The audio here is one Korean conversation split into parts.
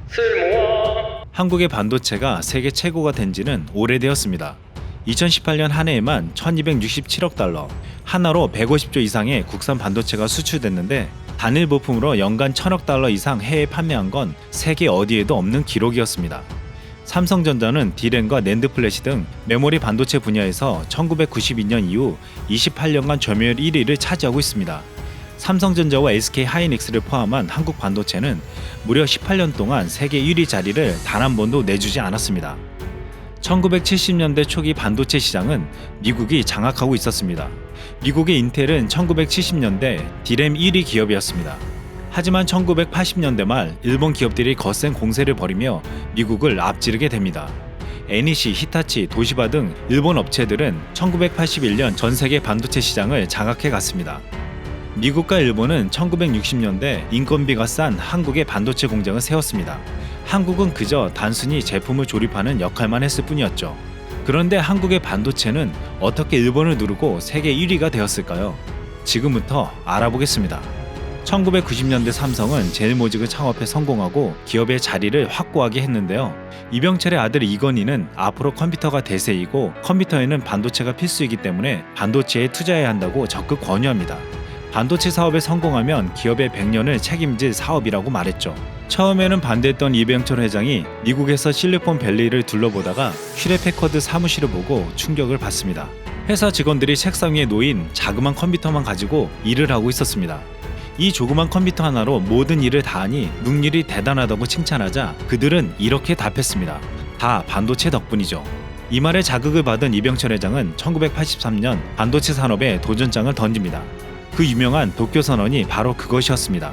쓸모와 한국의 반도체가 세계 최고가 된 지는 오래되었습니다. 2018년 한 해에만 1267억 달러, 하나로 150조 이상의 국산 반도체가 수출됐는데 단일 부품으로 연간 1000억 달러 이상 해외 판매한 건 세계 어디에도 없는 기록이었습니다. 삼성전자는 D램과 낸드 플래시 등 메모리 반도체 분야에서 1992년 이후 28년간 점유율 1위를 차지하고 있습니다. 삼성전자와 SK 하이닉스를 포함한 한국 반도체는 무려 18년 동안 세계 1위 자리를 단 한 번도 내주지 않았습니다. 1970년대 초기 반도체 시장은 미국이 장악하고 있었습니다. 미국의 인텔은 1970년대 D램 1위 기업이었습니다. 하지만 1980년대 말 일본 기업들이 거센 공세를 벌이며 미국을 앞지르게 됩니다. NEC, 히타치, 도시바 등 일본 업체들은 1981년 전 세계 반도체 시장을 장악해 갔습니다. 미국과 일본은 1960년대 인건비가 싼 한국의 반도체 공장을 세웠습니다. 한국은 그저 단순히 제품을 조립하는 역할만 했을 뿐이었죠. 그런데 한국의 반도체는 어떻게 일본을 누르고 세계 1위가 되었을까요? 지금부터 알아보겠습니다. 1990년대 삼성은 제일모직을 창업해 성공하고 기업의 자리를 확고하게 했는데요. 이병철의 아들 이건희는 앞으로 컴퓨터가 대세이고 컴퓨터에는 반도체가 필수이기 때문에 반도체에 투자해야 한다고 적극 권유합니다. 반도체 사업에 성공하면 기업의 100년을 책임질 사업이라고 말했죠. 처음에는 반대했던 이병철 회장이 미국에서 실리콘밸리를 둘러보다가 슈레패커드 사무실을 보고 충격을 받습니다. 회사 직원들이 책상 위에 놓인 자그만 컴퓨터만 가지고 일을 하고 있었습니다. 이 조그만 컴퓨터 하나로 모든 일을 다 하니 능률이 대단하다고 칭찬하자 그들은 이렇게 답했습니다. 다 반도체 덕분이죠. 이 말에 자극을 받은 이병철 회장은 1983년 반도체 산업에 도전장을 던집니다. 그 유명한 도쿄 선언이 바로 그것이었습니다.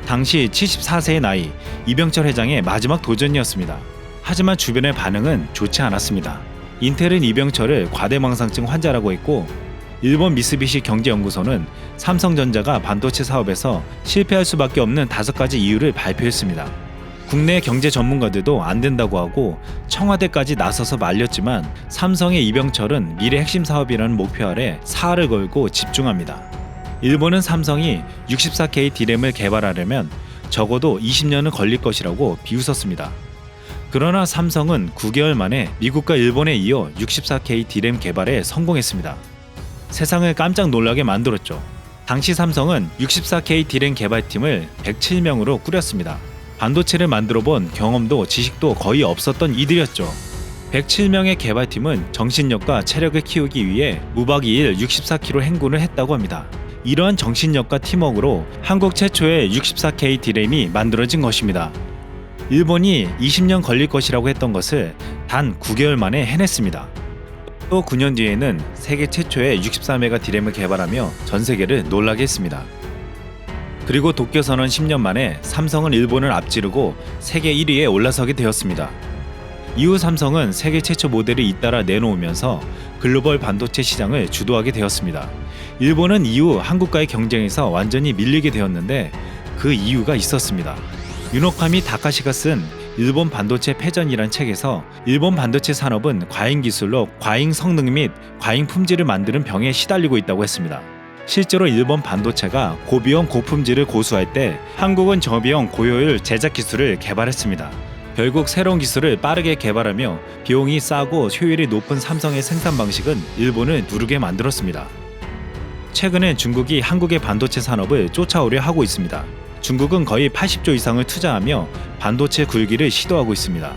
당시 74세의 나이, 이병철 회장의 마지막 도전이었습니다. 하지만 주변의 반응은 좋지 않았습니다. 인텔은 이병철을 과대망상증 환자라고 했고 일본 미쓰비시 경제연구소는 삼성전자가 반도체 사업에서 실패할 수밖에 없는 5가지 이유를 발표했습니다. 국내 경제 전문가들도 안 된다고 하고 청와대까지 나서서 말렸지만 삼성의 이병철은 미래 핵심 사업이라는 목표 아래 사활을 걸고 집중합니다. 일본은 삼성이 64K D램을 개발하려면 적어도 20년은 걸릴 것이라고 비웃었습니다. 그러나 삼성은 9개월 만에 미국과 일본에 이어 64K D램 개발에 성공했습니다. 세상을 깜짝 놀라게 만들었죠. 당시 삼성은 64K D램 개발팀을 107명으로 꾸렸습니다. 반도체를 만들어 본 경험도 지식도 거의 없었던 이들이었죠. 107명의 개발팀은 정신력과 체력을 키우기 위해 무박 2일 64km 행군을 했다고 합니다. 이러한 정신력과 팀워크로 한국 최초의 64K D램이 만들어진 것입니다. 일본이 20년 걸릴 것이라고 했던 것을 단 9개월 만에 해냈습니다. 또 9년 뒤에는 세계 최초의 64메가 D램을 개발하며 전 세계를 놀라게 했습니다. 그리고 도쿄선언 10년 만에 삼성은 일본을 앞지르고 세계 1위에 올라서게 되었습니다. 이후 삼성은 세계 최초 모델을 잇따라 내놓으면서 글로벌 반도체 시장을 주도하게 되었습니다. 일본은 이후 한국과의 경쟁에서 완전히 밀리게 되었는데 그 이유가 있었습니다. 유노카미 다카시가 쓴 일본 반도체 패전이란 책에서 일본 반도체 산업은 과잉 기술로 과잉 성능 및 과잉 품질을 만드는 병에 시달리고 있다고 했습니다. 실제로 일본 반도체가 고비용 고품질을 고수할 때 한국은 저비용 고효율 제작 기술을 개발했습니다. 결국 새로운 기술을 빠르게 개발하며 비용이 싸고 효율이 높은 삼성의 생산 방식은 일본을 누르게 만들었습니다. 최근엔 중국이 한국의 반도체 산업을 쫓아오려 하고 있습니다. 중국은 거의 80조 이상을 투자하며 반도체 굴기를 시도하고 있습니다.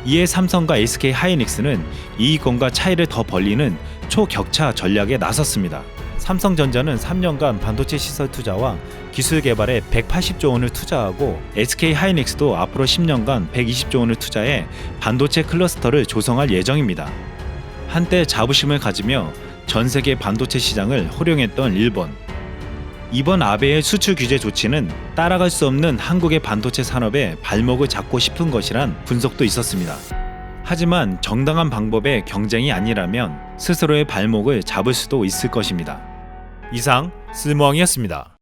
이에 삼성과 SK 하이닉스는 이익권과 차이를 더 벌리는 초격차 전략에 나섰습니다. 삼성전자는 3년간 반도체 시설 투자와 기술 개발에 180조 원을 투자하고 SK 하이닉스도 앞으로 10년간 120조 원을 투자해 반도체 클러스터를 조성할 예정입니다. 한때 자부심을 가지며 전 세계 반도체 시장을 호령했던 일본. 이번 아베의 수출 규제 조치는 따라갈 수 없는 한국의 반도체 산업에 발목을 잡고 싶은 것이란 분석도 있었습니다. 하지만 정당한 방법의 경쟁이 아니라면 스스로의 발목을 잡을 수도 있을 것입니다. 이상 쓸모왕이었습니다.